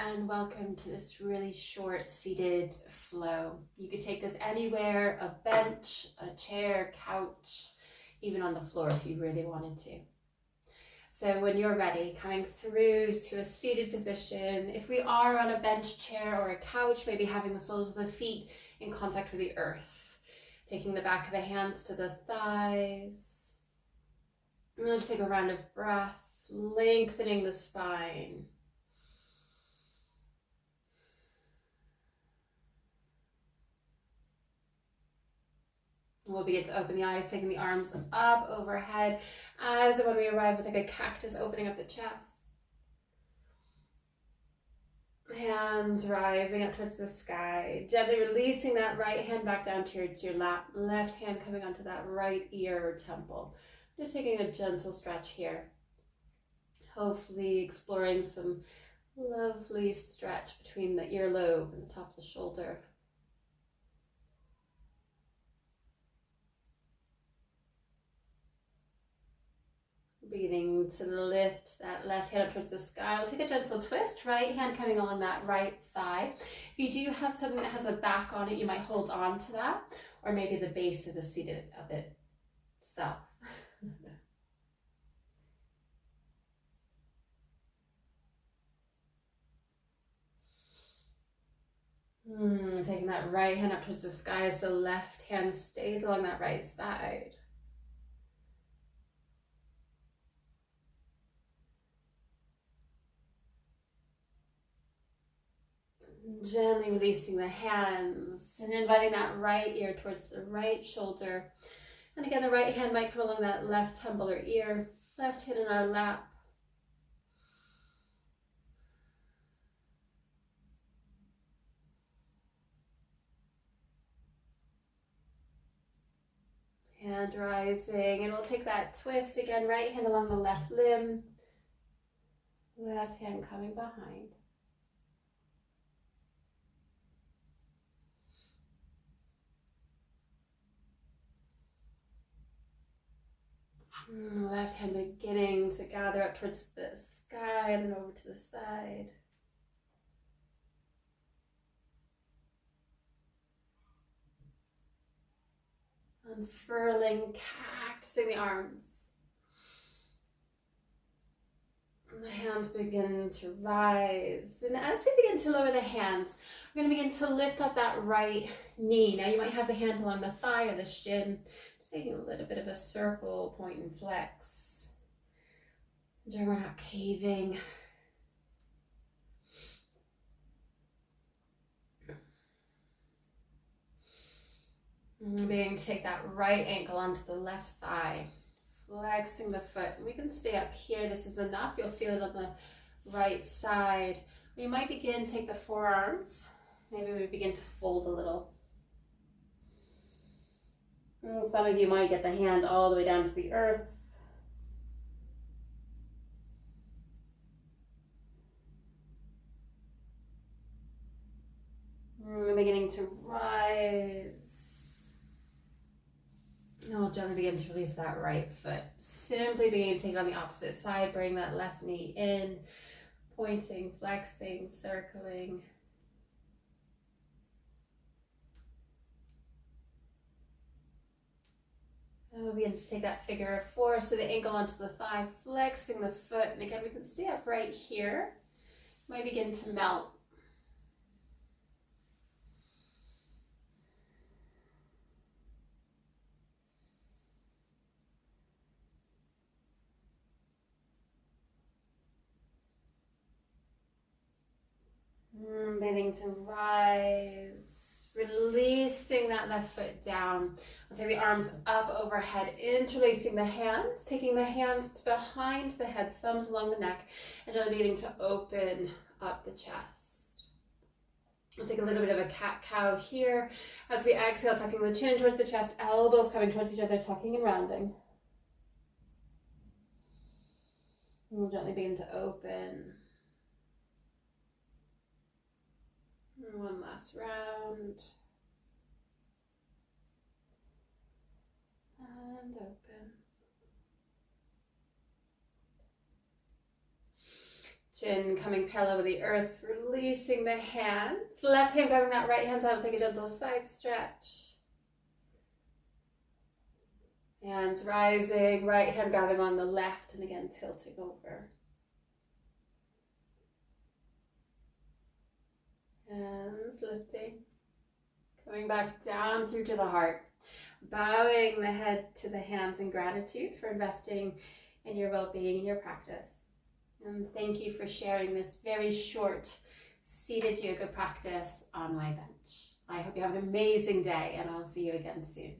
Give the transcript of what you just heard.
and welcome to this really short seated flow. You could take this anywhere, a bench, a chair, couch, even on the floor if you really wanted to. So when you're ready, coming through to a seated position, if we are on a bench, chair, or a couch, maybe having the soles of the feet in contact with the earth, taking the back of the hands to the thighs. And then take a round of breath, lengthening the spine. We'll begin to open the eyes, taking the arms up overhead. As when we arrive, we'll take a cactus, opening up the chest. Hands rising up towards the sky. Gently releasing that right hand back down towards your lap. Left hand coming onto that right ear or temple. Just taking a gentle stretch here. Hopefully exploring some lovely stretch between the earlobe and the top of the shoulder. Beginning to lift that left hand up towards the sky. We'll take a gentle twist, right hand coming along that right thigh. If you do have something that has a back on it, you might hold on to that, or maybe the base of the seat of it itself. Taking that right hand up towards the sky as the left hand stays along that right side. Gently releasing the hands and inviting that right ear towards the right shoulder. And again, the right hand might come along that left temple or ear, left hand in our lap. Hand rising, and we'll take that twist again, right hand along the left limb, left hand coming behind. Left hand beginning to gather up towards the sky and then over to the side. Unfurling, cactusing the arms. And the hands begin to rise. And as we begin to lower the hands, we're going to begin to lift up that right knee. Now you might have the hand along the thigh or the shin. Just taking a little bit of a circle, point and flex. Ensuring we're not caving. And beginning to take that right ankle onto the left thigh. Flexing the foot. We can stay up here. This is enough. You'll feel it on the right side. We might begin to take the forearms. Maybe we begin to fold a little. And some of you might get the hand all the way down to the earth. And beginning to rise. And we'll gently begin to release that right foot. Simply beginning to take it on the opposite side. Bring that left knee in. Pointing, flexing, circling. And we'll begin to take that figure of four. So the ankle onto the thigh, flexing the foot. And again, we can stay up right here. Might begin to melt. Beginning to rise, releasing that left foot down. We'll take the arms up overhead, interlacing the hands, taking the hands behind the head, thumbs along the neck, and really beginning to open up the chest. We'll take a little bit of a cat-cow here. As we exhale, tucking the chin towards the chest, elbows coming towards each other, tucking and rounding. And we'll gently begin to open. One last round. And open. Chin coming parallel with the earth, releasing the hands. Left hand grabbing that right hand out, take a gentle side stretch. Hands rising, right hand grabbing on the left, and again tilting over. Hands lifting. Coming back down through to the heart. Bowing the head to the hands in gratitude for investing in your well-being in your practice. And thank you for sharing this very short seated yoga practice on my bench. I hope you have an amazing day, and I'll see you again soon.